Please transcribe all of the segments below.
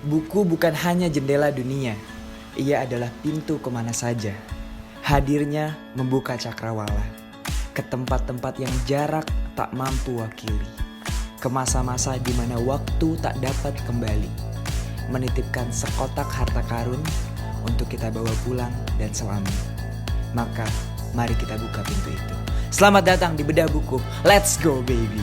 Buku bukan hanya jendela dunia, ia adalah pintu kemana saja. Hadirnya membuka cakrawala ke tempat-tempat yang jarak tak mampu wakili, ke masa-masa di mana waktu tak dapat kembali, menitipkan sekotak harta karun untuk kita bawa pulang dan selamat. Maka mari kita buka pintu itu. Selamat datang di Bedah Buku. Let's go baby.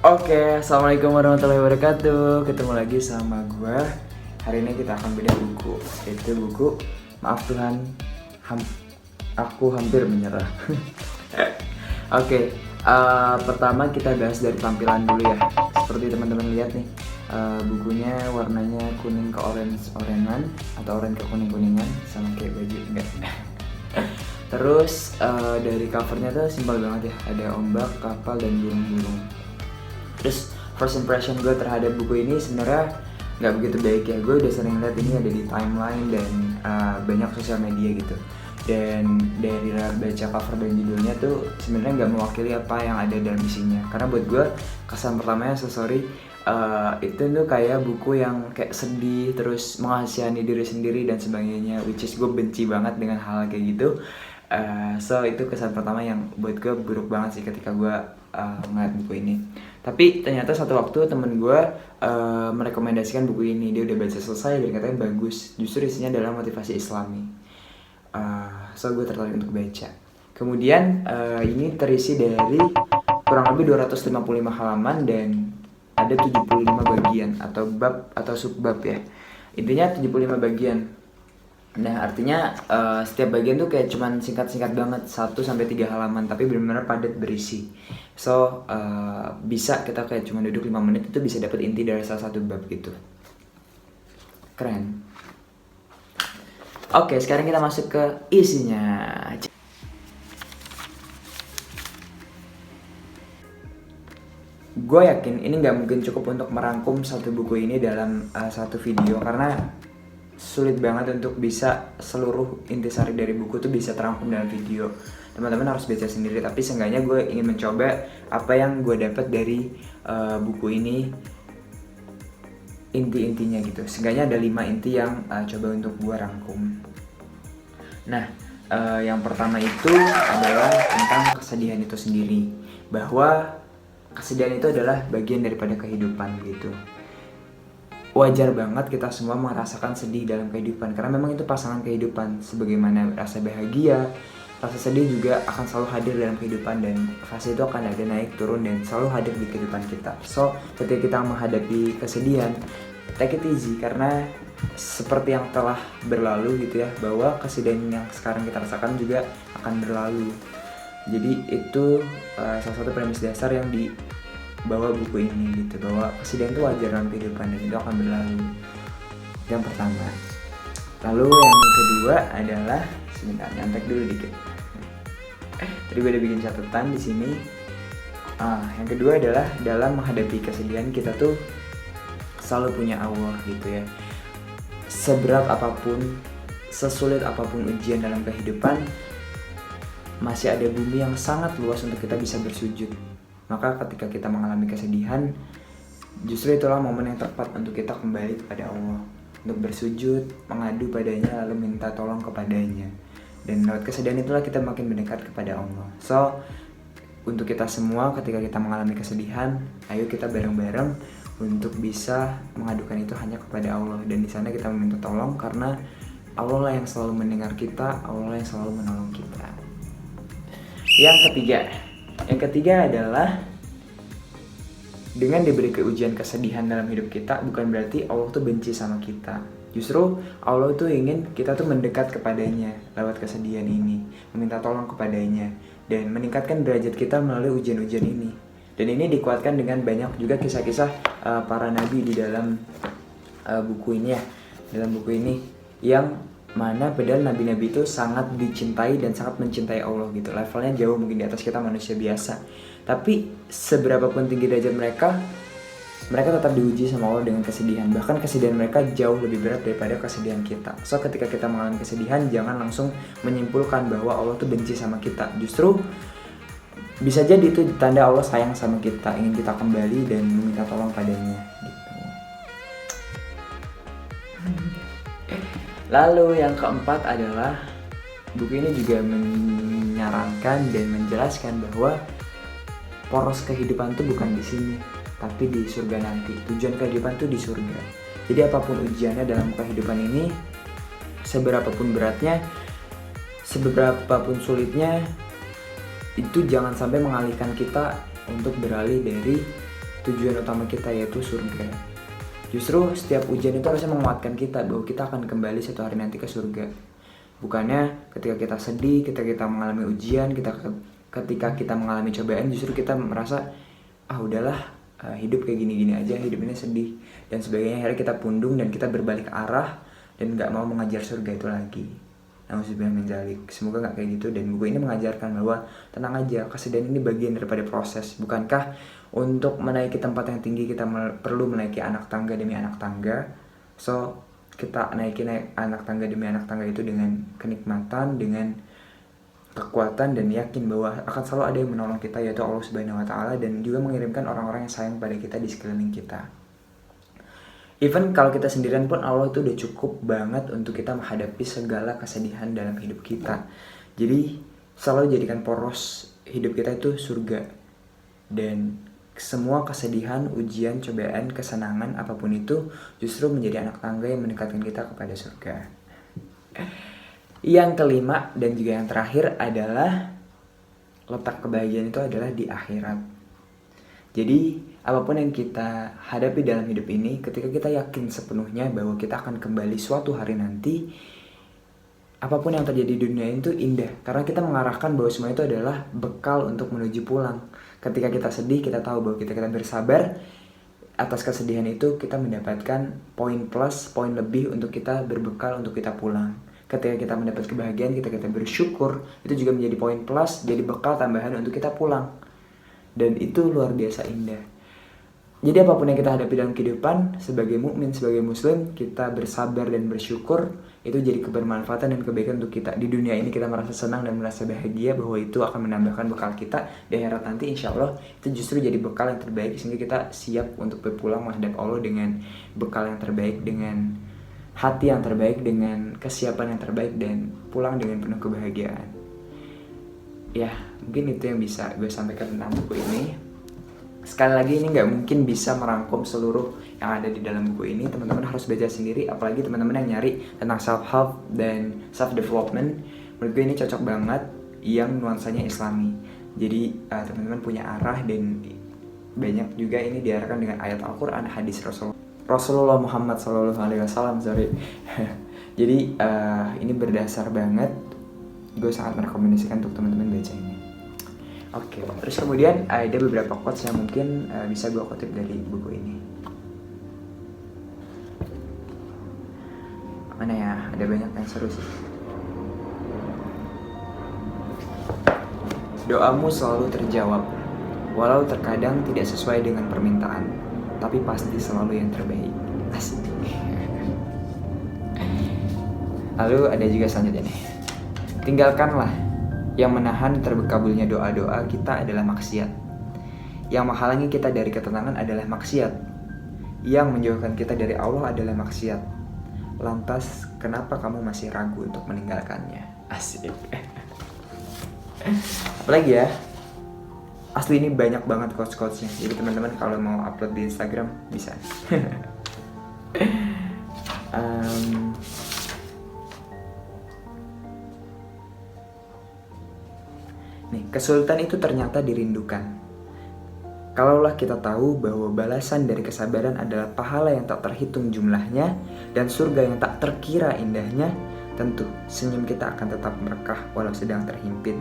Oke, assalamualaikum warahmatullahi wabarakatuh. Ketemu lagi sama gue. Hari ini kita akan bedah buku. Itu buku Maaf Tuhan, Aku Hampir Menyerah. Oke, pertama kita bahas dari tampilan dulu ya. Seperti teman-teman lihat nih, bukunya warnanya kuning ke orange-orangan atau orange ke kuning-kuningan, sama kayak baju enggak. Terus dari covernya tuh simpel banget ya. Ada ombak, kapal, dan burung-burung. Terus first impression gue terhadap buku ini sebenarnya nggak begitu baik ya. Gue udah sering lihat ini ada di timeline dan banyak sosial media gitu. Dan dari baca cover dan judulnya tuh sebenarnya nggak mewakili apa yang ada dalam isinya. Karena buat gue kesan pertamanya itu tuh kayak buku yang kayak sedih, terus mengasihani diri sendiri dan sebagainya. Which is gue benci banget dengan hal kayak gitu. So itu kesan pertama yang buat gue buruk banget sih ketika gue ngeliat buku ini. Tapi ternyata satu waktu temen gue merekomendasikan buku ini. Dia udah baca selesai dan katanya bagus. Justru isinya adalah motivasi Islami. So gue tertarik untuk baca. Kemudian ini terisi dari kurang lebih 255 halaman dan ada 75 bagian atau bab atau subbab ya. Intinya 75 bagian. Nah artinya setiap bagian tuh kayak cuman singkat-singkat banget 1-3 halaman, tapi benar-benar padat berisi. So bisa kita kayak cuma duduk 5 menit itu bisa dapat inti dari salah satu bab gitu. Keren. Oke, sekarang kita masuk ke isinya. Gue yakin ini nggak mungkin cukup untuk merangkum satu buku ini dalam satu video, karena sulit banget untuk bisa seluruh intisari dari buku tuh bisa terangkum dalam video. Teman-teman harus baca sendiri, tapi seenggaknya gue ingin mencoba apa yang gue dapat dari buku ini, inti-intinya gitu. Seenggaknya ada 5 inti yang coba untuk gue rangkum. Nah, yang pertama itu adalah tentang kesedihan itu sendiri, bahwa kesedihan itu adalah bagian daripada kehidupan gitu. Wajar banget kita semua merasakan sedih dalam kehidupan, karena memang itu pasangan kehidupan. Sebagaimana rasa bahagia, rasa sedih juga akan selalu hadir dalam kehidupan, dan fase itu akan ada naik turun dan selalu hadir di kehidupan kita. So ketika kita menghadapi kesedihan, take it easy, karena seperti yang telah berlalu gitu ya, bahwa kesedihan yang sekarang kita rasakan juga akan berlalu. Jadi itu salah satu premis dasar yang bawa buku ini gitu, bahwa kesedihan itu wajar dalam kehidupan dan itu akan berlalu. Yang pertama. Lalu yang kedua adalah, sebentar nyantek dulu dikit. Tadi gue udah bikin catatan di sini. Yang kedua adalah dalam menghadapi kesedihan kita tuh selalu punya Allah gitu ya. Seberat apapun, sesulit apapun ujian dalam kehidupan, masih ada bumi yang sangat luas untuk kita bisa bersujud. Maka ketika kita mengalami kesedihan, justru itulah momen yang tepat untuk kita kembali kepada Allah, untuk bersujud, mengadu padanya, lalu minta tolong kepadanya. Dan lewat kesedihan itulah kita makin mendekat kepada Allah. So, untuk kita semua ketika kita mengalami kesedihan, ayo kita bareng-bareng untuk bisa mengadukan itu hanya kepada Allah. Dan di sana kita meminta tolong, karena Allah lah yang selalu mendengar kita, Allah lah yang selalu menolong kita. Yang ketiga adalah dengan diberi ujian kesedihan dalam hidup kita, bukan berarti Allah tuh benci sama kita. Justru Allah tuh ingin kita tuh mendekat kepadanya lewat kesedihan ini, meminta tolong kepadanya, dan meningkatkan derajat kita melalui ujian-ujian ini. Dan ini dikuatkan dengan banyak juga kisah-kisah para nabi di dalam buku ini ya, dalam buku ini, yang mana padahal nabi-nabi itu sangat dicintai dan sangat mencintai Allah gitu. Levelnya jauh mungkin di atas kita manusia biasa, tapi seberapapun tinggi derajat mereka tetap diuji sama Allah dengan kesedihan. Bahkan kesedihan mereka jauh lebih berat daripada kesedihan kita. So ketika kita mengalami kesedihan, jangan langsung menyimpulkan bahwa Allah tuh benci sama kita. Justru bisa jadi itu tanda Allah sayang sama kita, ingin kita kembali dan meminta tolong padanya gitu. Lalu yang keempat adalah buku ini juga menyarankan dan menjelaskan bahwa poros kehidupan itu bukan di sini, tapi di surga nanti. Tujuan kehidupan itu di surga. Jadi apapun ujiannya dalam kehidupan ini, seberapapun beratnya, seberapapun sulitnya, itu jangan sampai mengalihkan kita untuk beralih dari tujuan utama kita, yaitu surga. Justru setiap ujian itu harusnya menguatkan kita bahwa kita akan kembali suatu hari nanti ke surga. Bukannya ketika kita sedih, ketika kita mengalami ujian, ketika kita mengalami cobaan, justru kita merasa udahlah, hidup kayak gini-gini aja, hidup ini sedih dan sebagainya. Akhirnya kita pundung dan kita berbalik arah dan gak mau mengejar surga itu lagi. Nauzubillah min dzalik. Semoga gak kayak gitu. Dan buku ini mengajarkan bahwa tenang aja, kesedihan ini bagian daripada proses. Bukankah untuk menaiki tempat yang tinggi kita perlu menaiki anak tangga demi anak tangga? So kita naik anak tangga demi anak tangga itu dengan kenikmatan, dengan kekuatan, dan yakin bahwa akan selalu ada yang menolong kita, yaitu Allah Subhanahu wa Ta'ala, dan juga mengirimkan orang-orang yang sayang pada kita di sekeliling kita. Even kalau kita sendirian pun, Allah itu udah cukup banget untuk kita menghadapi segala kesedihan dalam hidup kita. Jadi selalu jadikan poros hidup kita itu surga. Dan semua kesedihan, ujian, cobaan, kesenangan, apapun itu justru menjadi anak tangga yang mendekatkan kita kepada surga. Yang kelima dan juga yang terakhir adalah letak kebahagiaan itu adalah di akhirat. Jadi apapun yang kita hadapi dalam hidup ini, ketika kita yakin sepenuhnya bahwa kita akan kembali suatu hari nanti, apapun yang terjadi di dunia itu indah, karena kita mengarahkan bahwa semua itu adalah bekal untuk menuju pulang. Ketika kita sedih, kita tahu bahwa kita bersabar atas kesedihan itu, kita mendapatkan poin plus, poin lebih untuk kita berbekal untuk kita pulang. Ketika kita mendapat kebahagiaan, kita bersyukur, itu juga menjadi poin plus, jadi bekal tambahan untuk kita pulang. Dan itu luar biasa indah. Jadi apapun yang kita hadapi dalam kehidupan, sebagai mukmin, sebagai muslim, kita bersabar dan bersyukur, itu jadi kebermanfaatan dan kebaikan untuk kita. Di dunia ini kita merasa senang dan merasa bahagia bahwa itu akan menambahkan bekal kita. Di akhirat nanti insya Allah itu justru jadi bekal yang terbaik, sehingga kita siap untuk berpulang menghadap Allah dengan bekal yang terbaik, dengan hati yang terbaik, dengan kesiapan yang terbaik, dan pulang dengan penuh kebahagiaan. Ya, mungkin itu yang bisa gue sampaikan tentang buku ini. Sekali lagi, ini gak mungkin bisa merangkum seluruh yang ada di dalam buku ini. Teman-teman harus baca sendiri, apalagi teman-teman yang nyari tentang self-help dan self-development. Menurut gue ini cocok banget, yang nuansanya islami. Jadi teman-teman punya arah, dan banyak juga ini diarahkan dengan ayat Al-Quran, hadis Rasulullah Muhammad SAW. Jadi ini berdasar banget. Gue sangat merekomendasikan untuk teman-teman baca ini. Oke, terus kemudian ada beberapa quotes yang mungkin bisa gue kutip dari buku ini. Mana ya? Ada banyak yang seru sih. Doamu selalu terjawab, walau terkadang tidak sesuai dengan permintaan, tapi pasti selalu yang terbaik. Asik. Lalu ada juga selanjutnya nih. Tinggalkanlah yang menahan terkabulnya doa-doa kita adalah maksiat. Yang menghalangi kita dari ketenangan adalah maksiat. Yang menjauhkan kita dari Allah adalah maksiat. Lantas, kenapa kamu masih ragu untuk meninggalkannya? Asik. Apalagi ya? Asli ini banyak banget quotes-quotesnya. Jadi teman-teman kalau mau upload di Instagram bisa. Nih, kesulitan itu ternyata dirindukan. Kalaulah kita tahu bahwa balasan dari kesabaran adalah pahala yang tak terhitung jumlahnya dan surga yang tak terkira indahnya, tentu senyum kita akan tetap merekah walau sedang terhimpit.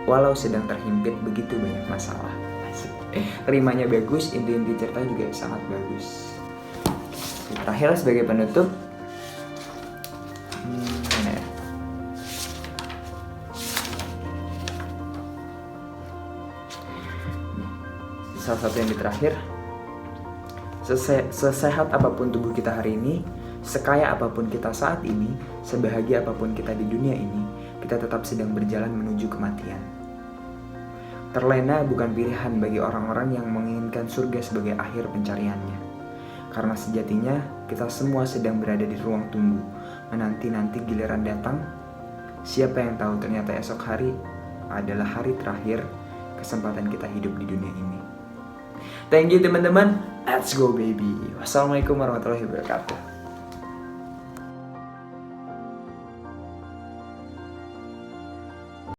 Walau sedang terhimpit begitu banyak masalah. Rimanya bagus, inti-inti cerita juga sangat bagus. Terakhir sebagai penutup, salah satu yang di terakhir, sesehat apapun tubuh kita hari ini, sekaya apapun kita saat ini, sebahagia apapun kita di dunia ini, kita tetap sedang berjalan menuju kematian. Terlena bukan pilihan bagi orang-orang yang menginginkan surga sebagai akhir pencariannya. Karena sejatinya kita semua sedang berada di ruang tunggu, menanti-nanti giliran datang. Siapa yang tahu ternyata esok hari adalah hari terakhir kesempatan kita hidup di dunia ini. Thank you teman-teman. Let's go baby. Wassalamualaikum warahmatullahi wabarakatuh.